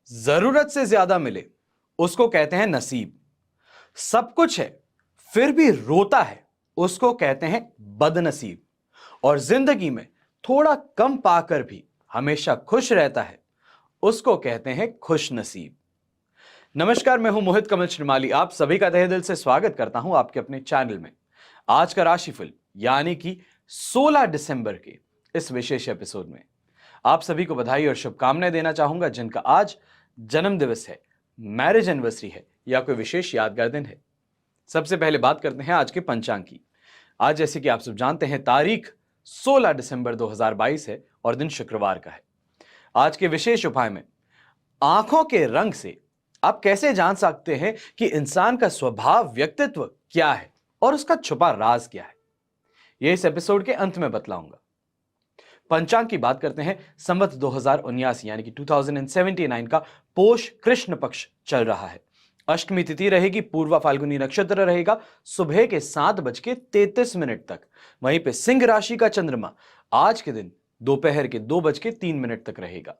जरूरत से ज्यादा मिले उसको कहते हैं नसीब। सब कुछ है फिर भी रोता है उसको कहते हैं बदनसीब। और जिंदगी में थोड़ा कम पाकर भी हमेशा खुश रहता है उसको कहते हैं खुश नसीब। नमस्कार, मैं हूं मोहित कमल श्रीमाली। आप सभी का तहे दिल से स्वागत करता हूं आपके अपने चैनल में। आज का राशिफल यानी कि 16 दिसंबर के इस विशेष एपिसोड में आप सभी को बधाई और शुभकामनाएं देना चाहूंगा जिनका आज जन्म दिवस है, मैरिज एनिवर्सरी है या कोई विशेष यादगार दिन है। सबसे पहले बात करते हैं आज के पंचांग की। आज जैसे कि आप सब जानते हैं तारीख 16 दिसंबर 2022 है और दिन शुक्रवार का है। आज के विशेष उपाय में आंखों के रंग से आप कैसे जान सकते हैं कि इंसान का स्वभाव, व्यक्तित्व क्या है और उसका छुपा राज क्या है, यह इस एपिसोड के अंत में बतलाऊंगा। पंचांग की बात करते हैं। संवत 2079 यानी कि 2079 का पोष कृष्ण पक्ष चल रहा है। अष्टमी तिथि रहेगी, पूर्वा फाल्गुनी नक्षत्र रहेगा सुबह के 7:33 तक। वहीं पे सिंह राशि का चंद्रमा आज के दिन दोपहर के 2:03 तक रहेगा।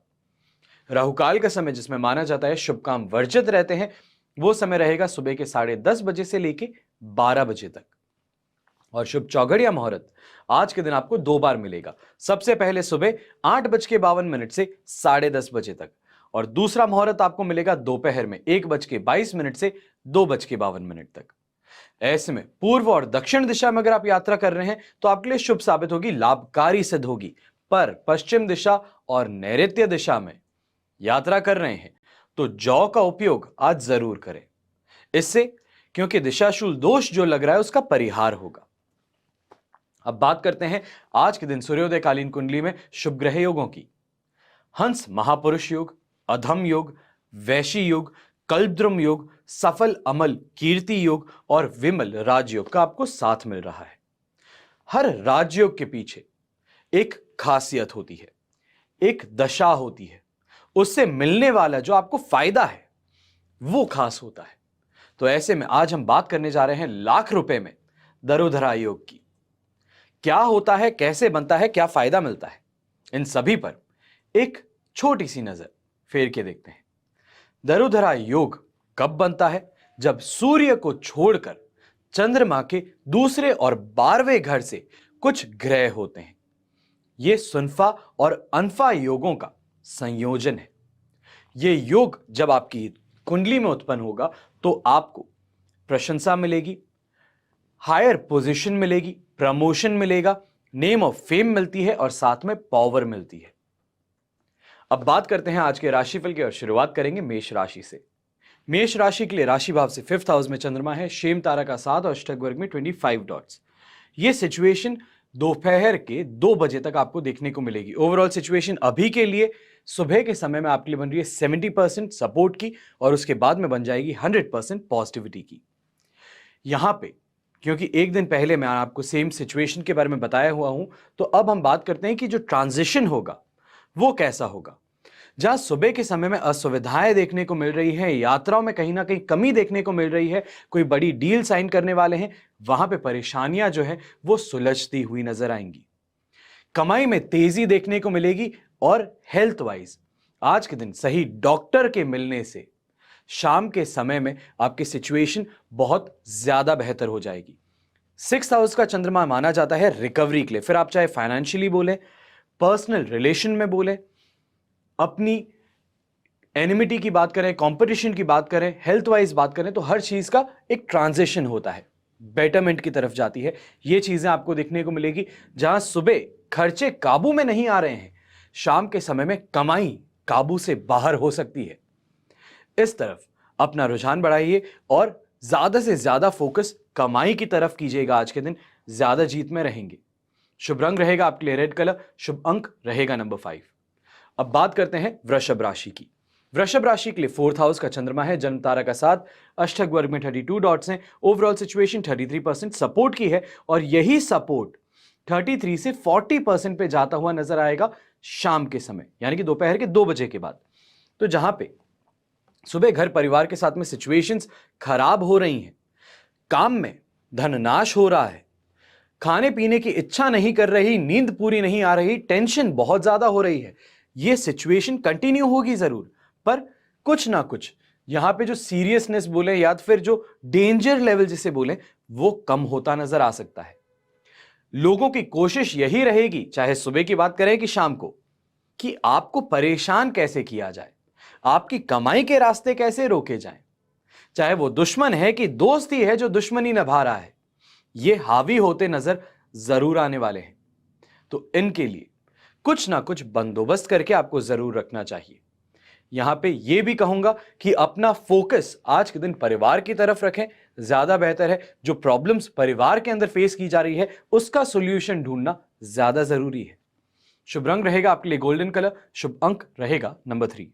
राहुकाल का समय जिसमें माना जाता है शुभ काम वर्जित रहते हैं, वो समय रहेगा सुबह के 10:30 बजे से लेके 12 बजे तक। और शुभ चौघड़ या मुहूर्त आज के दिन आपको 2 बार मिलेगा। सबसे पहले सुबह 8:52 से 10:30 बजे तक और दूसरा मुहूर्त आपको मिलेगा दोपहर में 1:22 से 2:52 तक। ऐसे में पूर्व और दक्षिण दिशा में अगर आप यात्रा कर रहे हैं तो आपके लिए शुभ साबित होगी, लाभकारी सिद्ध होगी। पर पश्चिम दिशा और नैऋत्य दिशा में यात्रा कर रहे हैं तो जौ का उपयोग आज जरूर करें, इससे क्योंकि दिशाशूल दोष जो लग रहा है उसका परिहार होगा। अब बात करते हैं आज के दिन सूर्योदय कालीन कुंडली में शुभ ग्रह योगों की। हंस महापुरुष योग, अधम योग, वैशी योग, कल्पद्रुम योग, सफल अमल कीर्ति योग और विमल राजयोग का आपको साथ मिल रहा है। हर राजयोग के पीछे एक खासियत होती है, एक दशा होती है, उससे मिलने वाला जो आपको फायदा है वो खास होता है। तो ऐसे में आज हम बात करने जा रहे हैं लाख रुपए में दरोधरा योग की। क्या होता है, कैसे बनता है, क्या फायदा मिलता है, इन सभी पर एक छोटी सी नजर फेर के देखते हैं। दरोधरा योग कब बनता है? जब सूर्य को छोड़कर चंद्रमा के दूसरे और 12वें घर से कुछ ग्रह होते हैं। यह सुनफा और अनफा योगों का संयोजन है। यह योग जब आपकी कुंडली में उत्पन्न होगा तो आपको प्रशंसा मिलेगी, हायर पोजीशन मिलेगी, प्रमोशन मिलेगा, नेम ऑफ फेम मिलती है और साथ में पावर मिलती है। अब बात करते हैं आज के राशिफल की और शुरुआत करेंगे मेष राशि से। मेष राशि के लिए राशि भाव से 5th हाउस में चंद्रमा है, शेम तारा का 7 और अष्टक वर्ग में 25 डॉट्स। यह सिचुएशन दोपहर के 2 बजे तक आपको देखने को मिलेगी। ओवरऑल सिचुएशन अभी के लिए सुबह के समय में आपके लिए बन रही है 70% सपोर्ट की और उसके बाद में बन जाएगी 100% पॉजिटिविटी की। यहां पे क्योंकि एक दिन पहले मैं आपको सेम सिचुएशन के बारे में बताया हुआ हूं, तो अब हम बात करते हैं कि जो ट्रांजिशन होगा वो कैसा होगा। जहां सुबह के समय में असुविधाएं देखने को मिल रही है, यात्राओं में कहीं ना कहीं कमी देखने को मिल रही है, कोई बड़ी डील साइन करने वाले हैं, वहां पे परेशानियां जो है वो सुलझती हुई नजर आएंगी। कमाई में तेजी देखने को मिलेगी और हेल्थ वाइज आज के दिन सही डॉक्टर के मिलने से शाम के समय में आपकी सिचुएशन बहुत ज्यादा बेहतर हो जाएगी। 6th हाउस का चंद्रमा माना जाता है रिकवरी के लिए, फिर आप चाहे फाइनेंशियली बोले, पर्सनल रिलेशन में बोले, अपनी एनिमिटी की बात करें, कंपटीशन की बात करें, हेल्थ वाइज बात करें, तो हर चीज का एक ट्रांजिशन होता है, बेटरमेंट की तरफ जाती है। ये चीजें आपको देखने को मिलेगी। जहां सुबह खर्चे काबू में नहीं आ रहे हैं, शाम के समय में कमाई काबू से बाहर हो सकती है। इस तरफ अपना रुझान बढ़ाइए और ज्यादा से ज्यादा फोकस कमाई की तरफ कीजिएगा। आज के दिन ज्यादा जीत में रहेंगे। शुभ रंग रहेगा आपके लिए रेड कलर, शुभ अंक रहेगा नंबर 5। अब बात करते हैं वृषभ राशि की। वृषभ राशि के लिए 4th हाउस का चंद्रमा है, जन्म तारा का 7, अष्टक वर्ग में 32 डॉट्स हैं। ओवरऑल सिचुएशन 33% सपोर्ट की है और यही सपोर्ट 33 से 40% पे जाता हुआ नजर आएगा शाम के समय, यानी कि दोपहर के 2 बजे के बाद। तो जहां पे सुबह घर परिवार के साथ में सिचुएशंस खराब हो रही हैं, काम में धननाश हो रहा है, खाने पीने की इच्छा नहीं कर रही, नींद पूरी नहीं आ रही, टेंशन बहुत ज्यादा हो रही है, यह सिचुएशन कंटिन्यू होगी जरूर, पर कुछ ना कुछ यहां पे जो सीरियसनेस बोले या फिर जो डेंजर लेवल जिसे बोले वो कम होता नजर आ सकता है। लोगों की कोशिश यही रहेगी, चाहे सुबह की बात करें कि शाम को, कि आपको परेशान कैसे किया जाए, आपकी कमाई के रास्ते कैसे रोके जाएं। चाहे वो दुश्मन है कि दोस्त ही है जो दुश्मनी निभा रहा है, ये हावी होते नजर जरूर आने वाले हैं। तो इनके लिए कुछ ना कुछ बंदोबस्त करके आपको जरूर रखना चाहिए। यहां पे यह भी कहूंगा कि अपना फोकस आज के दिन परिवार की तरफ रखें, ज्यादा बेहतर है। जो प्रॉब्लम्स परिवार के अंदर फेस की जा रही है उसका सॉल्यूशन ढूंढना ज्यादा जरूरी है। शुभ रंग रहेगा आपके लिए गोल्डन कलर, शुभ अंक रहेगा नंबर 3।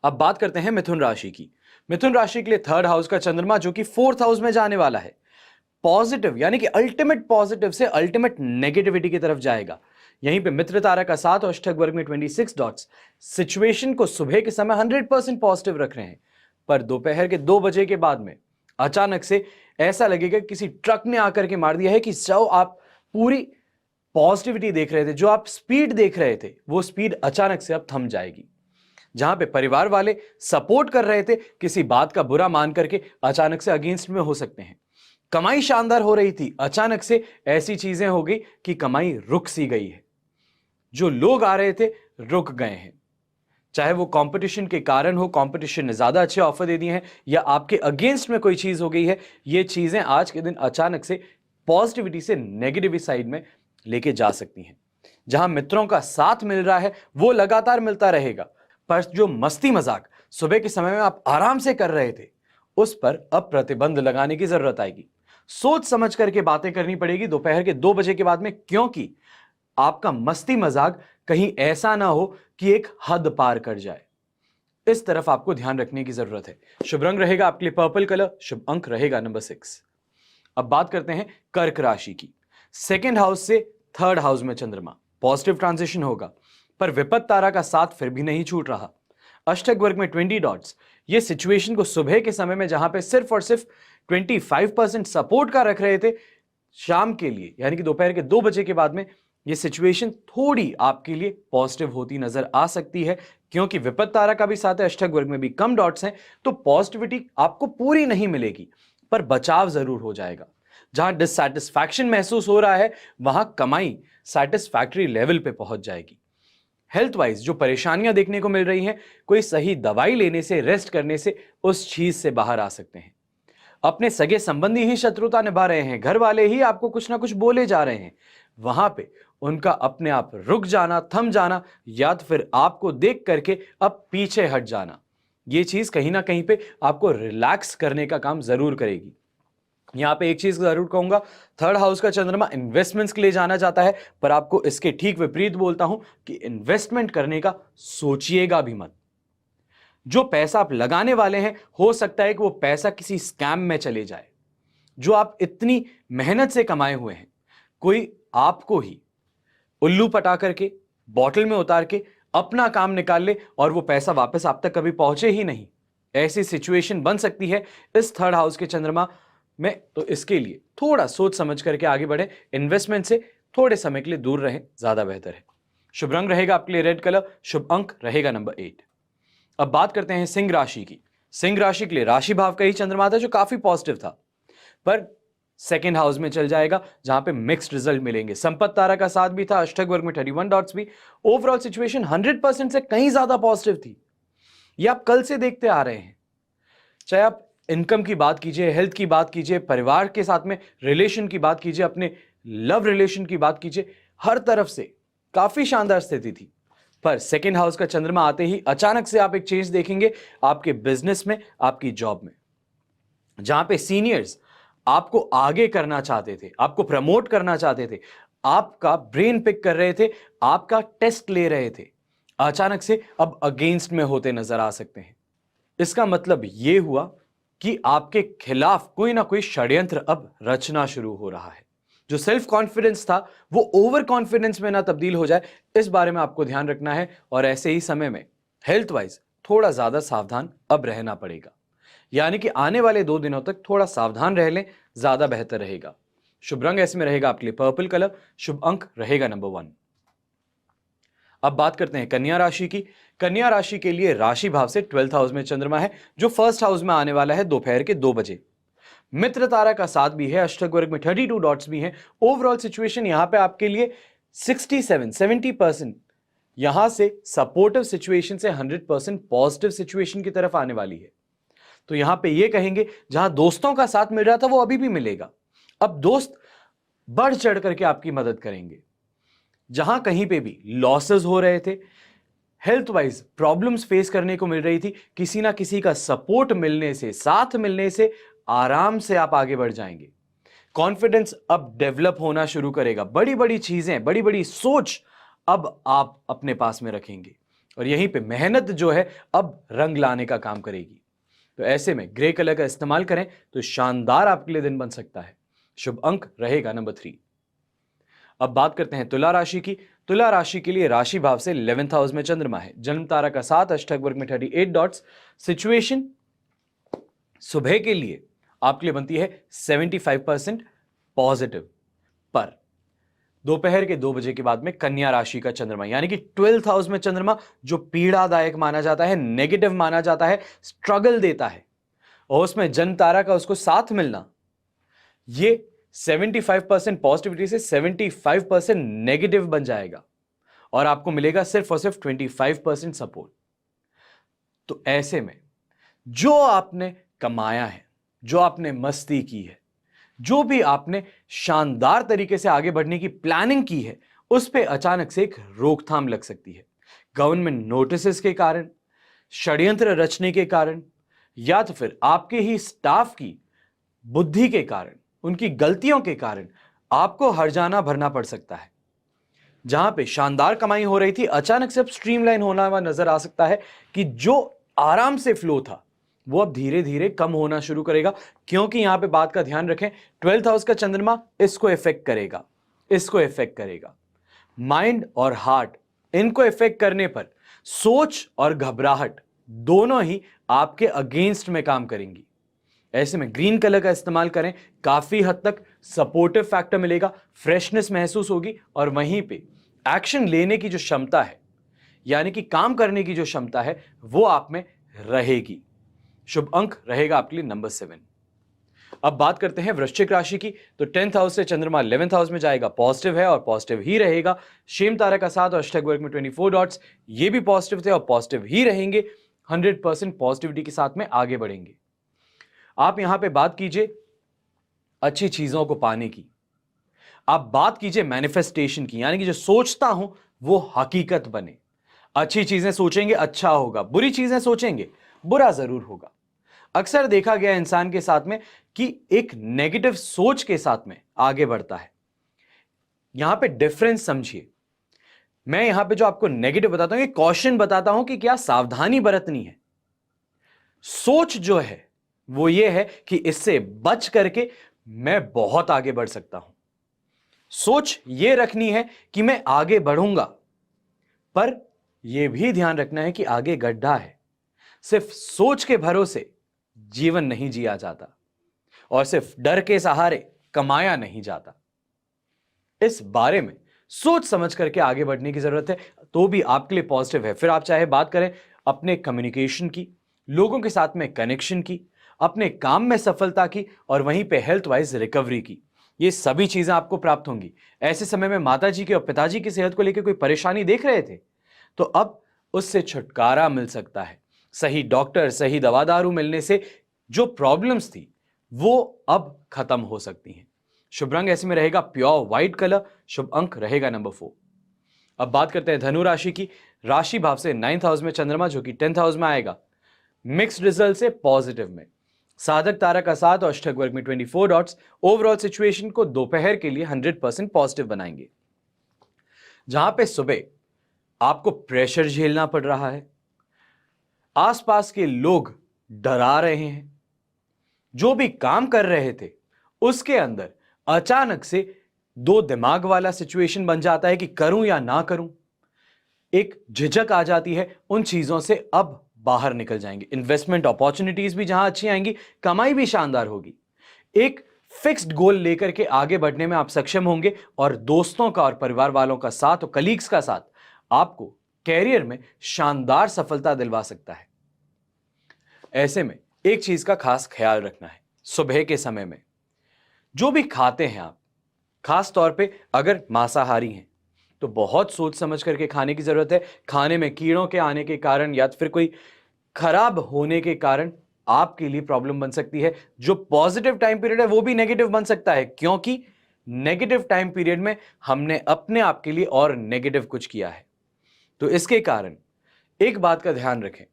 अब बात करते हैं मिथुन राशि की। मिथुन राशि के लिए थर्ड हाउस का चंद्रमा जो कि फोर्थ हाउस में जाने वाला है, पॉजिटिव यानी कि अल्टीमेट पॉजिटिव से अल्टीमेट नेगेटिविटी की तरफ जाएगा। यहीं पे मित्र तारा का 7 और अष्टक वर्ग में 26 डॉट्स सिचुएशन को सुबह के समय 100% पॉजिटिव रख रहे हैं, पर दोपहर के 2 बजे के बाद में अचानक से ऐसा लगेगा किसी ट्रक ने आकर के मार दिया है कि जो आप पूरी पॉजिटिविटी देख रहे थे, जो आप स्पीड देख रहे थे, वो स्पीड अचानक से अब थम जाएगी। जहां पे परिवार वाले सपोर्ट कर रहे थे, किसी बात का बुरा मान करके अचानक से अगेंस्ट में हो सकते हैं। कमाई शानदार हो रही थी, अचानक से ऐसी चीजें हो गई कि कमाई रुक सी गई है। जो लोग आ रहे थे रुक गए हैं, चाहे वो कंपटीशन के कारण हो, कंपटीशन ने ज्यादा अच्छे ऑफर दे दिए हैं, या आपके अगेंस्ट में कोई चीज हो गई है। ये चीजें आज के दिन अचानक से पॉजिटिविटी से नेगेटिव साइड में लेके जा सकती हैं। जहां मित्रों का साथ मिल रहा है वो लगातार मिलता रहेगा, पर जो मस्ती मजाक सुबह के समय में आप आराम से कर रहे थे उस पर अब प्रतिबंध लगाने की जरूरत आएगी। सोच समझ करके बातें करनी पड़ेगी दोपहर के 2 बजे के बाद में, क्योंकि आपका मस्ती मजाक कहीं ऐसा ना हो कि एक हद पार कर जाए। इस तरफ आपको ध्यान रखने की जरूरत है। शुभ रंग रहेगा आपके लिए पर्पल कलर, शुभ अंक रहेगा नंबर 6। अब बात करते हैं कर्क राशि की। सेकेंड हाउस से थर्ड हाउस में चंद्रमा, पॉजिटिव ट्रांजिशन होगा, पर विपत्त तारा का साथ फिर भी नहीं छूट रहा। अष्टक वर्ग में 20 डॉट्स ये सिचुएशन को सुबह के समय में जहां पे सिर्फ और सिर्फ 25% सपोर्ट का रख रहे थे, शाम के लिए यानी कि दोपहर के 2 बजे के बाद में ये सिचुएशन थोड़ी आपके लिए पॉजिटिव होती नजर आ सकती है, क्योंकि विपत्त तारा का भी साथ है, अष्टक वर्ग में भी कम डॉट्स हैं, तो पॉजिटिविटी आपको पूरी नहीं मिलेगी, पर बचाव जरूर हो जाएगा। जहां डिससैटिस्फैक्शन महसूस हो रहा है वहां कमाई सैटिस्फैक्टरी लेवल पे पहुंच जाएगी। हेल्थ वाइज जो परेशानियां देखने को मिल रही हैं, कोई सही दवाई लेने से, रेस्ट करने से उस चीज से बाहर आ सकते हैं। अपने सगे संबंधी ही शत्रुता निभा रहे हैं, घर वाले ही आपको कुछ ना कुछ बोले जा रहे हैं, वहां पे उनका अपने आप रुक जाना, थम जाना, या तो फिर आपको देख करके अब पीछे हट जाना, ये चीज कहीं ना कहीं पे आपको रिलैक्स करने का काम जरूर करेगी। यहां पे एक चीज जरूर कहूंगा, थर्ड हाउस का चंद्रमा इन्वेस्टमेंट्स के लिए जाना चाहता है, पर आपको इसके ठीक विपरीत बोलता हूं कि इन्वेस्टमेंट करने का सोचिएगा भी मत। जो पैसा आप लगाने वाले हैं हो सकता है कि वो पैसा किसी स्कैम में चले जाए। जो आप इतनी मेहनत से कमाए हुए हैं, कोई आपको ही उल्लू पटा करके बॉटल में उतार के अपना काम निकाल ले और वो पैसा वापस आप तक कभी पहुंचे ही नहीं। ऐसी सिचुएशन बन सकती है इस थर्ड हाउस के चंद्रमा में। तो इसके लिए थोड़ा सोच समझ करके आगे बढ़े, इन्वेस्टमेंट से थोड़े समय के लिए दूर रहें, ज्यादा बेहतर है। शुभ रंग रहेगा आपके लिए रेड कलर, शुभ अंक रहेगा नंबर 8। अब बात करते हैं सिंह राशि की। सिंह राशि के लिए राशि भाव का ही चंद्रमा था जो काफी पॉजिटिव था, पर सेकेंड हाउस में चल जाएगा जहां पे मिक्स्ड रिजल्ट मिलेंगे। संपत्त तारा का साथ भी था, अष्टक वर्ग में 31 डॉट्स भी। ओवरऑल सिचुएशन 100% से कहीं ज्यादा पॉजिटिव थी। ये आप कल से देखते आ रहे हैं, चाहे आप इनकम की बात कीजिए, हेल्थ की बात कीजिए, परिवार के साथ में रिलेशन की बात कीजिए, अपने लव रिलेशन की बात कीजिए, हर तरफ से काफी शानदार स्थिति थी। पर सेकेंड हाउस का चंद्रमा आते ही अचानक से आप एक चेंज देखेंगे आपके बिजनेस में, आपकी जॉब में। जहां पे सीनियर्स आपको आगे करना चाहते थे, आपको प्रमोट करना चाहते थे, आपका ब्रेन पिक कर रहे थे, आपका टेस्ट ले रहे थे, अचानक से अब अगेंस्ट में होते नजर आ सकते हैं। इसका मतलब यह हुआ कि आपके खिलाफ कोई ना कोई षड्यंत्र अब रचना शुरू हो रहा है। जो सेल्फ कॉन्फिडेंस था वो ओवर कॉन्फिडेंस में ना तब्दील हो जाए, इस बारे में आपको ध्यान रखना है। और ऐसे ही समय में हेल्थ वाइज थोड़ा ज्यादा सावधान अब रहना पड़ेगा, यानी कि आने वाले 2 दिनों तक थोड़ा सावधान रह लें, ज्यादा बेहतर रहेगा। शुभ रंग ऐसे में रहेगा आपके लिए पर्पल कलर, शुभ अंक रहेगा नंबर 1। अब बात करते हैं कन्या राशि की। कन्या राशि के लिए राशि भाव से 12th हाउस में चंद्रमा है, जो फर्स्ट हाउस में आने वाला है दोपहर के 2 बजे। मित्र तारा का साथ भी है, अष्टक वर्ग में 32 डॉट्स भी हैं। ओवरऑल सिचुएशन यहां पे आपके लिए 70% यहां से सपोर्टिव सिचुएशन से 100% पॉजिटिव सिचुएशन की तरफ आने वाली है। तो यहां पे ये कहेंगे जहां दोस्तों का साथ मिल रहा था वो अभी भी मिलेगा। अब दोस्त बढ़ चढ़ करके आपकी मदद करेंगे। जहां कहीं पे भी लॉसेस हो रहे थे, हेल्थ वाइज प्रॉब्लम्स फेस करने को मिल रही थी, किसी ना किसी का सपोर्ट मिलने से, साथ मिलने से आराम से आप आगे बढ़ जाएंगे। कॉन्फिडेंस अब डेवलप होना शुरू करेगा। बड़ी बड़ी चीजें, बड़ी बड़ी सोच अब आप अपने पास में रखेंगे और यहीं पे मेहनत जो है अब रंग लाने का काम करेगी। तो ऐसे में ग्रे कलर का इस्तेमाल करें तो शानदार आपके लिए दिन बन सकता है। शुभ अंक रहेगा नंबर 3। अब बात करते हैं तुला राशि की। तुला राशि के लिए राशि भाव से 11th हाउस में चंद्रमा है, जन्म तारा का 7, अष्टक वर्ग में 38 डॉट्स। सिचुएशन सुबह के लिए आपके लिए बनती है 75% पॉजिटिव, पर दोपहर के 2 बजे के बाद में कन्या राशि का चंद्रमा यानी कि 12th हाउस में चंद्रमा, जो पीड़ादायक माना जाता है, नेगेटिव माना जाता है, स्ट्रगल देता है, और उसमें जन्म तारा का उसको साथ मिलना, ये 75% पॉजिटिविटी से 75% नेगेटिव बन जाएगा और आपको मिलेगा सिर्फ और सिर्फ 25% सपोर्ट। तो ऐसे में जो आपने कमाया है, जो आपने मस्ती की है, जो भी आपने शानदार तरीके से आगे बढ़ने की प्लानिंग की है, उस पे अचानक से एक रोकथाम लग सकती है। गवर्नमेंट नोटिसेस के कारण, षड्यंत्र रचने के कारण, या तो फिर आपके ही स्टाफ की बुद्धि के कारण, उनकी गलतियों के कारण आपको हर्जाना भरना पड़ सकता है। जहां पे शानदार कमाई हो रही थी, अचानक से अब स्ट्रीमलाइन होना हुआ नजर आ सकता है कि जो आराम से फ्लो था वो अब धीरे धीरे कम होना शुरू करेगा। क्योंकि यहां पे बात का ध्यान रखें, 12th हाउस का चंद्रमा इसको इफेक्ट करेगा, इसको इफेक्ट करेगा। माइंड और हार्ट, इनको इफेक्ट करने पर सोच और घबराहट दोनों ही आपके अगेंस्ट में काम करेंगी। ऐसे में ग्रीन कलर का इस्तेमाल करें, काफी हद तक सपोर्टिव फैक्टर मिलेगा, फ्रेशनेस महसूस होगी और वहीं पे एक्शन लेने की जो क्षमता है, यानी कि काम करने की जो क्षमता है, वो आप में रहेगी। शुभ अंक रहेगा आपके लिए नंबर 7। अब बात करते हैं वृश्चिक राशि की। तो 10th हाउस से चंद्रमा 11th हाउस में जाएगा, पॉजिटिव है और पॉजिटिव ही रहेगा। शेम तारा का 7 और अष्टक वर्ग में 24 डॉट्स, ये भी पॉजिटिव थे और पॉजिटिव ही रहेंगे। 100% पॉजिटिविटी के साथ में आगे बढ़ेंगे। आप यहां पे बात कीजिए अच्छी चीजों को पाने की, आप बात कीजिए मैनिफेस्टेशन की, यानी कि जो सोचता हूं वो हकीकत बने। अच्छी चीजें सोचेंगे अच्छा होगा, बुरी चीजें सोचेंगे बुरा जरूर होगा। अक्सर देखा गया इंसान के साथ में कि एक नेगेटिव सोच के साथ में आगे बढ़ता है। यहां पे डिफरेंस समझिए। मैं यहां पे जो आपको नेगेटिव बताता हूं, ये कॉशन बताता हूं कि क्या सावधानी बरतनी है। सोच जो है वो ये है कि इससे बच करके मैं बहुत आगे बढ़ सकता हूं। सोच ये रखनी है कि मैं आगे बढ़ूंगा, पर यह भी ध्यान रखना है कि आगे गड्ढा है। सिर्फ सोच के भरोसे जीवन नहीं जिया जाता और सिर्फ डर के सहारे कमाया नहीं जाता। इस बारे में सोच समझ करके आगे बढ़ने की जरूरत है, तो भी आपके लिए पॉजिटिव है। फिर आप चाहे बात करें अपने कम्युनिकेशन की, लोगों के साथ में कनेक्शन की, अपने काम में सफलता की और वहीं पे हेल्थ वाइज रिकवरी की, ये सभी चीजें आपको प्राप्त होंगी। ऐसे समय में माताजी की और पिताजी की सेहत को लेकर कोई परेशानी देख रहे थे तो अब उससे छुटकारा मिल सकता है। सही डॉक्टर, सही दवा दारू मिलने से जो प्रॉब्लम्स थी वो अब खत्म हो सकती हैं। शुभ रंग ऐसे में रहेगा प्योर व्हाइट कलर। शुभ अंक रहेगा नंबर 4। अब बात करते हैं धनु राशि की। राशि भाव से 9th हाउस में चंद्रमा, जो कि 10th हाउस में आएगा, मिक्स्ड रिजल्ट से पॉजिटिव में। साधक तारा का 7 और अष्टक वर्ग में 24 डॉट्स ओवरऑल सिचुएशन को दोपहर के लिए 100% पॉजिटिव बनाएंगे। जहां पे सुबह आपको प्रेशर झेलना पड़ रहा है, आसपास के लोग डरा रहे हैं, जो भी काम कर रहे थे उसके अंदर अचानक से दो दिमाग वाला सिचुएशन बन जाता है कि करूं या ना करूं, एक झिझक आ जाती है। उन चीजों से अब बाहर निकल जाएंगे। इन्वेस्टमेंट अपॉर्चुनिटीज भी जहां अच्छी आएंगी, कमाई भी शानदार होगी। एक फिक्स्ड गोल लेकर के आगे बढ़ने में आप सक्षम होंगे और दोस्तों का और परिवार वालों का साथ और कलीग्स का साथ आपको कैरियर में शानदार सफलता दिलवा सकता है। ऐसे में एक चीज का खास ख्याल रखना है, सुबह के समय में जो भी खाते हैं आप, खास तौर पे अगर मांसाहारी हैं तो बहुत सोच समझ करके खाने की जरूरत है। खाने में कीड़ों के आने के कारण या फिर कोई खराब होने के कारण आपके लिए प्रॉब्लम बन सकती है। जो पॉजिटिव टाइम पीरियड है वो भी नेगेटिव बन सकता है, क्योंकि नेगेटिव टाइम पीरियड में हमने अपने आप के लिए और नेगेटिव कुछ किया है। तो इसके कारण एक बात का ध्यान रखें,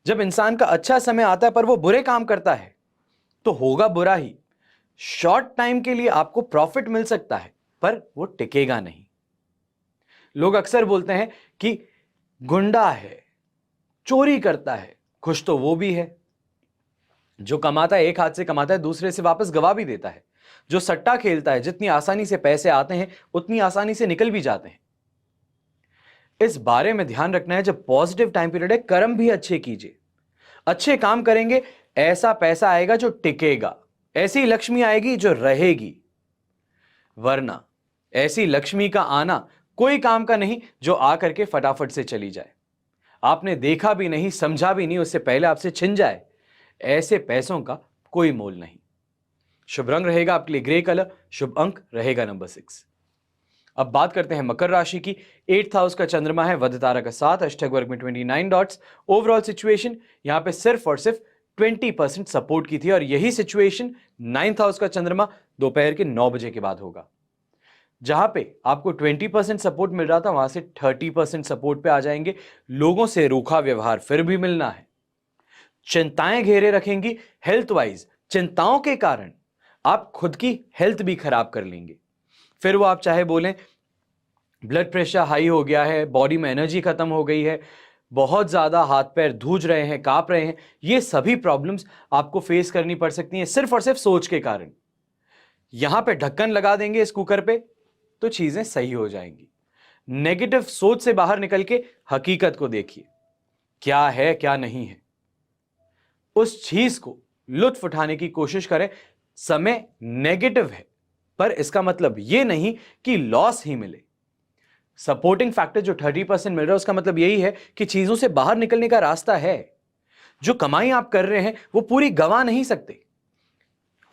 जब इंसान का अच्छा समय आता है पर वो बुरे काम करता है तो होगा बुरा ही। शॉर्ट टाइम के लिए आपको प्रॉफिट मिल सकता है पर वो टिकेगा नहीं। लोग अक्सर बोलते हैं कि गुंडा है, चोरी करता है, खुश तो वो भी है। जो कमाता है एक हाथ से कमाता है, दूसरे से वापस गवा भी देता है। जो सट्टा खेलता है, जितनी आसानी से पैसे आते हैं उतनी आसानी से निकल भी जाते हैं। इस बारे में ध्यान रखना है, जब पॉजिटिव टाइम पीरियड है कर्म भी अच्छे कीजिए, अच्छे काम करेंगे, ऐसा पैसा आएगा जो टिकेगा, ऐसी लक्ष्मी आएगी जो रहेगी। वरना ऐसी लक्ष्मी का आना कोई काम का नहीं जो आकर के फटाफट से चली जाए, आपने देखा भी नहीं समझा भी नहीं, उससे पहले आपसे छिन जाए। ऐसे पैसों का कोई मोल नहीं। शुभ रंग रहेगा आपके लिए ग्रे कलर, शुभ अंक रहेगा नंबर 6। अब बात करते हैं मकर राशि की। 8th हाउस का चंद्रमा है, वध तारा का 7, अष्टक वर्ग में 29 डॉट्स। ओवरऑल सिचुएशन यहां पे सिर्फ और सिर्फ 20% सपोर्ट की थी और यही सिचुएशन 9th हाउस का चंद्रमा दोपहर के 9 बजे के बाद होगा। जहां पे आपको 20% सपोर्ट मिल रहा था वहां से 30% सपोर्ट पे आ जाएंगे। लोगों से रूखा व्यवहार फिर भी मिलना है। चिंताएं घेरे रखेंगी हेल्थ वाइज, चिंताओं के कारण आप खुद की हेल्थ भी खराब कर लेंगे। फिर वो आप चाहे बोलें ब्लड प्रेशर हाई हो गया है, बॉडी में एनर्जी खत्म हो गई है, बहुत ज्यादा हाथ पैर धूज रहे हैं, कांप रहे हैं, ये सभी प्रॉब्लम्स आपको फेस करनी पड़ सकती हैं सिर्फ और सिर्फ सोच के कारण। यहां पे ढक्कन लगा देंगे इस कुकर पे तो चीजें सही हो जाएंगी। नेगेटिव सोच से बाहर निकल के हकीकत को देखिए, क्या है क्या नहीं है, उस चीज को लुत्फ उठाने की कोशिश करें। समय नेगेटिव है पर इसका मतलब यह नहीं कि लॉस ही मिले। सपोर्टिंग फैक्टर जो 30% मिल रहा है उसका मतलब यही है कि चीजों से बाहर निकलने का रास्ता है। जो कमाई आप कर रहे हैं वो पूरी गंवा नहीं सकते,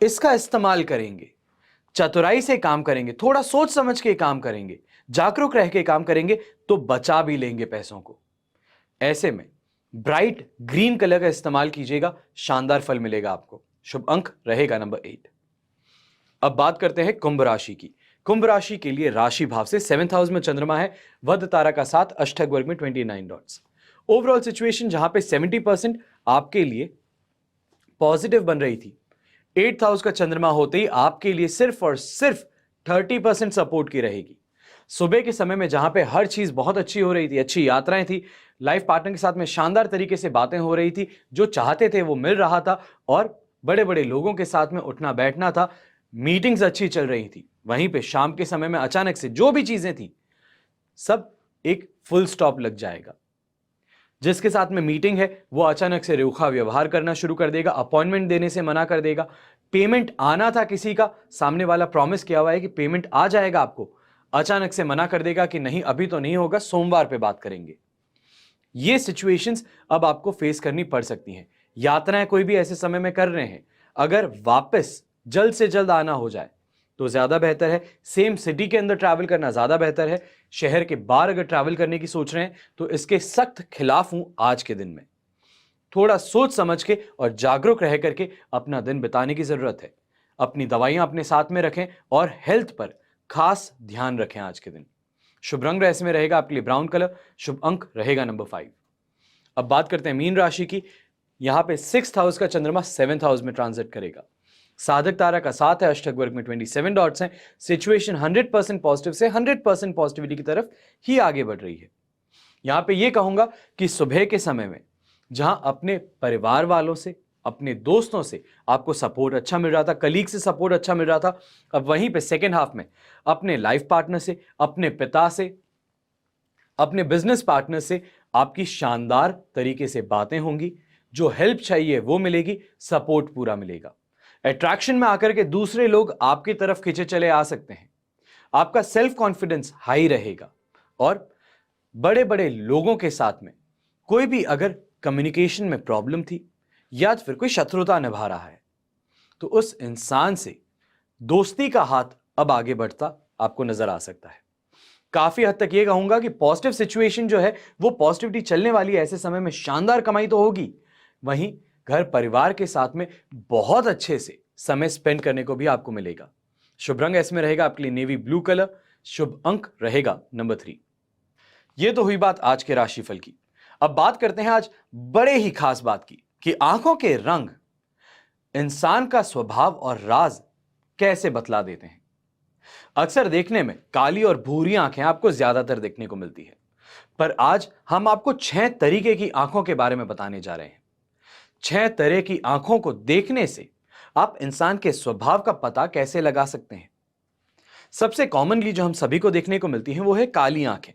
इसका इस्तेमाल करेंगे, चतुराई से काम करेंगे, थोड़ा सोच समझ के काम करेंगे, जागरूक रह के काम करेंगे तो बचा भी लेंगे पैसों को। ऐसे में ब्राइट ग्रीन कलर का इस्तेमाल कीजिएगा, शानदार फल मिलेगा आपको। शुभ अंक रहेगा नंबर 8। अब बात करते हैं कुंभ राशि की। कुंभ राशि के लिए राशि भाव से 7th हाउस में चंद्रमा है, वध तारा का 7, अष्टक वर्ग में 29 डॉट्स। ओवरऑल सिचुएशन जहां पे 70% आपके लिए पॉजिटिव बन रही थी, 8th हाउस का चंद्रमा होते ही आपके लिए सिर्फ और सिर्फ 30% सपोर्ट की रहेगी। सुबह के समय में जहां पे हर चीज बहुत अच्छी हो रही थी, अच्छी यात्राएं थी, लाइफ पार्टनर के साथ में शानदार तरीके से बातें हो रही थी, जो चाहते थे वो मिल रहा था और बड़े बड़े लोगों के साथ में उठना बैठना था, मीटिंग्स अच्छी चल रही थी। वहीं पे शाम के समय में अचानक से जो भी चीजें थी सब एक फुल स्टॉप लग जाएगा। जिसके साथ में मीटिंग है वो अचानक से रूखा व्यवहार करना शुरू कर देगा, अपॉइंटमेंट देने से मना कर देगा। पेमेंट आना था किसी का, सामने वाला प्रॉमिस किया हुआ है कि पेमेंट आ जाएगा आपको, अचानक से मना कर देगा कि नहीं अभी तो नहीं होगा, सोमवार पे बात करेंगे। ये सिचुएशंस अब आपको फेस करनी पड़ सकती हैं। यात्राएं कोई भी ऐसे समय में कर रहे हैं, अगर वापस जल्द से जल्द आना हो जाए तो ज्यादा बेहतर है। सेम सिटी के अंदर ट्रैवल करना ज्यादा बेहतर है। शहर के बाहर अगर ट्रैवल करने की सोच रहे हैं तो इसके सख्त खिलाफ हूं आज के दिन में। थोड़ा सोच समझ के और जागरूक रह करके अपना दिन बिताने की जरूरत है। अपनी दवाइयां अपने साथ में रखें और हेल्थ पर खास ध्यान रखें आज के दिन। शुभ रंग ऐसे में रहेगा आपके लिए ब्राउन कलर, शुभ अंक रहेगा नंबर 5। अब बात करते हैं मीन राशि की। यहां पे 6th हाउस का चंद्रमा 7th हाउस में ट्रांजिट करेगा। साधक तारा का 7 है, अष्टक वर्ग में 27 डॉट्स हैं। सिचुएशन 100% पॉजिटिव से 100% पॉजिटिविटी की तरफ ही आगे बढ़ रही है। यहां पे ये कहूंगा कि सुबह के समय में जहां अपने परिवार वालों से, अपने दोस्तों से आपको सपोर्ट अच्छा मिल रहा था, कलीग से सपोर्ट अच्छा मिल रहा था, अब वहीं पे सेकेंड हाफ में अपने लाइफ पार्टनर से, अपने पिता से, अपने बिजनेस पार्टनर से आपकी शानदार तरीके से बातें होंगी। जो हेल्प चाहिए वो मिलेगी, सपोर्ट पूरा मिलेगा। अट्रैक्शन में आकर के दूसरे लोग आपकी तरफ खींचे चले आ सकते हैं। आपका सेल्फ कॉन्फिडेंस हाई रहेगा और बड़े बड़े लोगों के साथ में कोई भी अगर कम्युनिकेशन में प्रॉब्लम थी या फिर कोई शत्रुता निभा रहा है, तो उस इंसान से दोस्ती का हाथ अब आगे बढ़ता आपको नजर आ सकता है। काफी हद तक यह कहूंगा कि पॉजिटिव सिचुएशन जो है वो पॉजिटिविटी चलने वाली है। ऐसे समय में शानदार कमाई तो होगी, वहीं घर परिवार के साथ में बहुत अच्छे से समय स्पेंड करने को भी आपको मिलेगा। शुभ रंग इसमें रहेगा आपके लिए नेवी ब्लू कलर। शुभ अंक रहेगा नंबर 3। यह तो हुई बात आज के राशिफल की। अब बात करते हैं आज बड़े ही खास बात की कि आंखों के रंग इंसान का स्वभाव और राज कैसे बतला देते हैं। अक्सर देखने में काली और भूरी आंखें आपको ज्यादातर देखने को मिलती है, पर आज हम आपको 6 तरीके की आंखों के बारे में बताने जा रहे हैं। 6 तरह की आंखों को देखने से आप इंसान के स्वभाव का पता कैसे लगा सकते हैं। सबसे कॉमनली जो हम सभी को देखने को मिलती हैं वो है काली आंखें।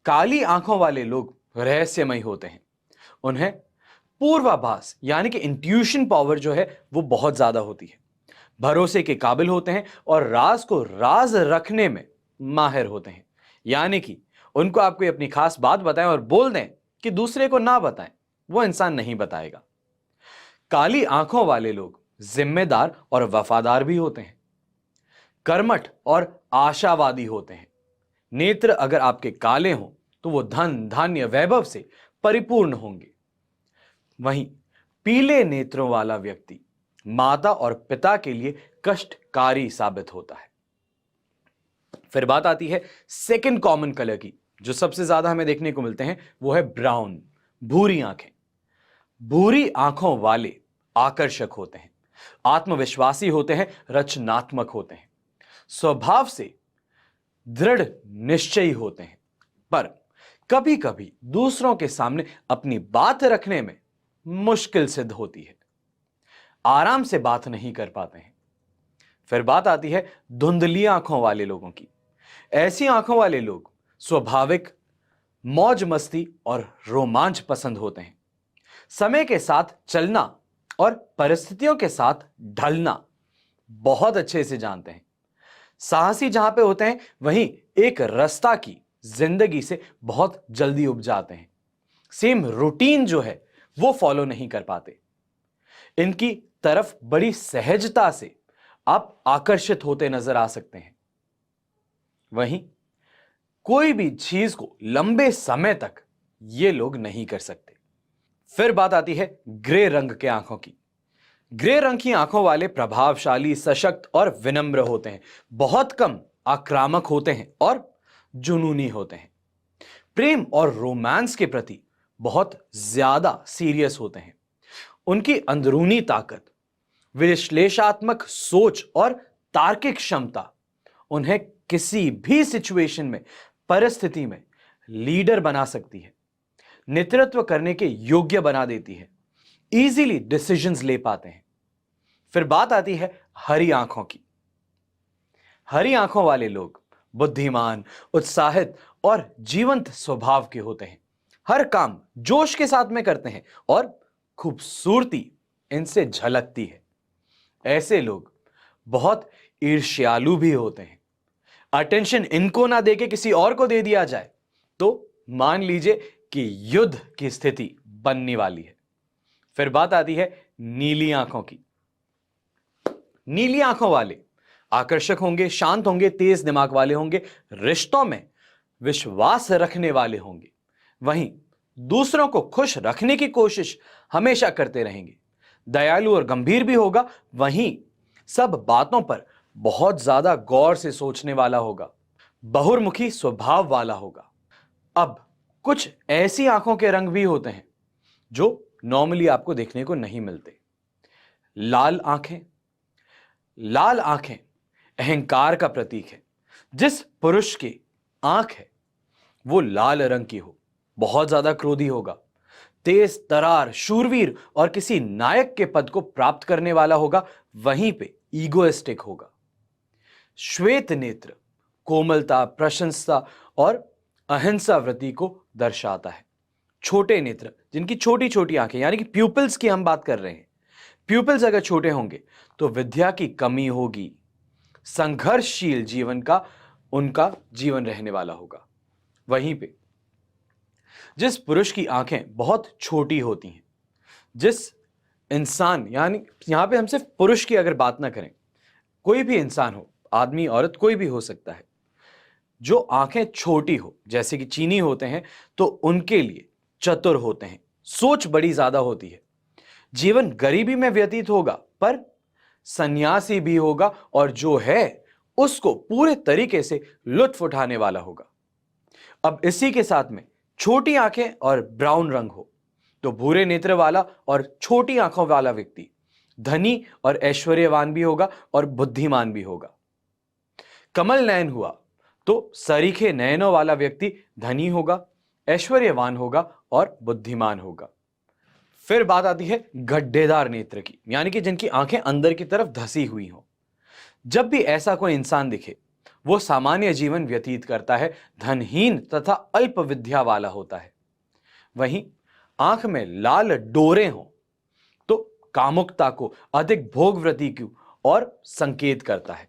काली आंखों वाले लोग रहस्यमयी होते हैं। उन्हें पूर्वाभास यानी कि इंट्यूशन पावर जो है वो बहुत ज्यादा होती है। भरोसे के काबिल होते हैं और राज को राज रखने में माहिर होते हैं। यानी कि उनको आप कोई अपनी खास बात बताएं और बोल दें कि दूसरे को ना बताएं, वो इंसान नहीं बताएगा। काली आंखों वाले लोग जिम्मेदार और वफादार भी होते हैं, कर्मठ और आशावादी होते हैं। नेत्र अगर आपके काले हों तो वो धन धान्य वैभव से परिपूर्ण होंगे। वहीं पीले नेत्रों वाला व्यक्ति माता और पिता के लिए कष्टकारी साबित होता है। फिर बात आती है सेकंड कॉमन कलर की, जो सबसे ज्यादा हमें देखने को मिलते हैं वो है ब्राउन, भूरी आंखें। भूरी आंखों वाले आकर्षक होते हैं, आत्मविश्वासी होते हैं, रचनात्मक होते हैं, स्वभाव से दृढ़ निश्चयी होते हैं, पर कभी कभी दूसरों के सामने अपनी बात रखने में मुश्किल सिद्ध होती है, आराम से बात नहीं कर पाते हैं। फिर बात आती है धुंधली आंखों वाले लोगों की। ऐसी आंखों वाले लोग स्वाभाविक मौज मस्ती और रोमांच पसंद होते हैं, समय के साथ चलना और परिस्थितियों के साथ ढलना बहुत अच्छे से जानते हैं। साहसी जहां पे होते हैं वहीं एक रास्ता की जिंदगी से बहुत जल्दी उब जाते हैं। सेम रूटीन जो है वो फॉलो नहीं कर पाते। इनकी तरफ बड़ी सहजता से आप आकर्षित होते नजर आ सकते हैं। वहीं कोई भी चीज को लंबे समय तक ये लोग नहीं कर सकते। फिर बात आती है ग्रे रंग के आंखों की। ग्रे रंग की आंखों वाले प्रभावशाली, सशक्त और विनम्र होते हैं, बहुत कम आक्रामक होते हैं और जुनूनी होते हैं। प्रेम और रोमांस के प्रति बहुत ज्यादा सीरियस होते हैं। उनकी अंदरूनी ताकत, विश्लेषणात्मक सोच और तार्किक क्षमता उन्हें किसी भी सिचुएशन में, परिस्थिति में लीडर बना सकती है, नेतृत्व करने के योग्य बना देती है, इजीली डिसीजंस ले पाते हैं। फिर बात आती है हरी आंखों की। हरी आंखों वाले लोग बुद्धिमान, उत्साहित और जीवंत स्वभाव के होते हैं। हर काम जोश के साथ में करते हैं और खूबसूरती इनसे झलकती है। ऐसे लोग बहुत ईर्ष्यालु भी होते हैं। अटेंशन इनको ना देके किसी और को दे दिया जाए तो मान लीजिए कि युद्ध की स्थिति बनने वाली है। फिर बात आती है नीली आंखों की। नीली आंखों वाले आकर्षक होंगे, शांत होंगे, तेज दिमाग वाले होंगे, रिश्तों में विश्वास रखने वाले होंगे, वहीं दूसरों को खुश रखने की कोशिश हमेशा करते रहेंगे, दयालु और गंभीर भी होगा, वहीं सब बातों पर बहुत ज्यादा गौर से सोचने वाला होगा, बहुमुखी स्वभाव वाला होगा। अब कुछ ऐसी आंखों के रंग भी होते हैं जो नॉर्मली आपको देखने को नहीं मिलते। लाल आंखें। लाल आंखें अहंकार का प्रतीक है। जिस पुरुष की आंख है वो लाल रंग की हो, बहुत ज्यादा क्रोधी होगा, तेज तरार, शूरवीर और किसी नायक के पद को प्राप्त करने वाला होगा, वहीं पे ईगोइस्टिक होगा। श्वेत नेत्र कोमलता, प्रशंसा और अहिंसा वृत्ति को दर्शाता है। छोटे नेत्र, जिनकी छोटी छोटी आंखें यानी कि प्यूपिल्स की हम बात कर रहे हैं, प्यूपिल्स अगर छोटे होंगे तो विद्या की कमी होगी, संघर्षशील जीवन का उनका जीवन रहने वाला होगा। वहीं पे जिस पुरुष की आंखें बहुत छोटी होती हैं, जिस इंसान, यानी यहां पे हम सिर्फ पुरुष की अगर बात ना करें, कोई भी इंसान हो, आदमी औरत कोई भी हो सकता है, जो आंखें छोटी हो, जैसे कि चीनी होते हैं, तो उनके लिए चतुर होते हैं, सोच बड़ी ज्यादा होती है, जीवन गरीबी में व्यतीत होगा पर सन्यासी भी होगा, और जो है उसको पूरे तरीके से लुत्फ उठाने वाला होगा। अब इसी के साथ में छोटी आंखें और ब्राउन रंग हो, तो भूरे नेत्र वाला और छोटी आंखों वाला व्यक्ति धनी और ऐश्वर्यवान भी होगा और बुद्धिमान भी होगा। कमल नयन हुआ तो सरीखे नयनों वाला व्यक्ति धनी होगा, ऐश्वर्यवान होगा और बुद्धिमान होगा। फिर बात आती है गड्ढेदार नेत्र की, यानी कि जिनकी आंखें अंदर की तरफ धसी हुई हो। जब भी ऐसा कोई इंसान दिखे, वो सामान्य जीवन व्यतीत करता है, धनहीन तथा अल्प विद्या वाला होता है। वहीं आंख में लाल डोरे हों तो कामुकता को, अधिक भोगवृत्ति की और संकेत करता है।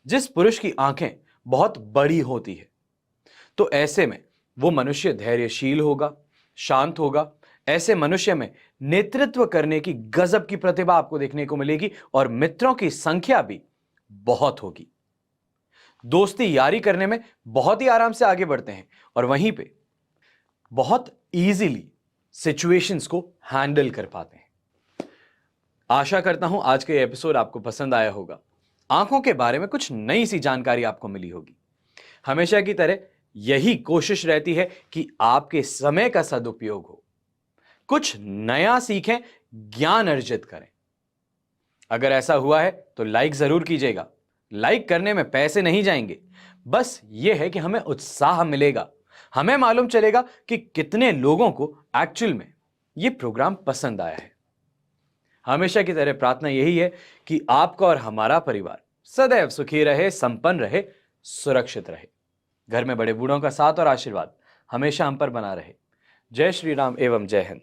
जिस पुरुष की आंखें बहुत बड़ी होती है, तो ऐसे में वो मनुष्य धैर्यशील होगा, शांत होगा। ऐसे मनुष्य में नेतृत्व करने की गजब की प्रतिभा आपको देखने को मिलेगी और मित्रों की संख्या भी बहुत होगी। दोस्ती यारी करने में बहुत ही आराम से आगे बढ़ते हैं और वहीं पे बहुत इजीली सिचुएशंस को हैंडल कर पाते हैं। आशा करता हूं आज का ये एपिसोड आपको पसंद आया होगा। आंखों के बारे में कुछ नई सी जानकारी आपको मिली होगी। हमेशा की तरह यही कोशिश रहती है कि आपके समय का सदुपयोग हो, कुछ नया सीखें, ज्ञान अर्जित करें। अगर ऐसा हुआ है तो लाइक जरूर कीजिएगा। लाइक करने में पैसे नहीं जाएंगे, बस यह है कि हमें उत्साह मिलेगा, हमें मालूम चलेगा कि कितने लोगों को एक्चुअल में यह प्रोग्राम पसंद आया है। हमेशा की तरह प्रार्थना यही है कि आपका और हमारा परिवार सदैव सुखी रहे, संपन्न रहे, सुरक्षित रहे। घर में बड़े बूढ़ों का साथ और आशीर्वाद हमेशा हम पर बना रहे। जय श्री राम एवं जय हिंद।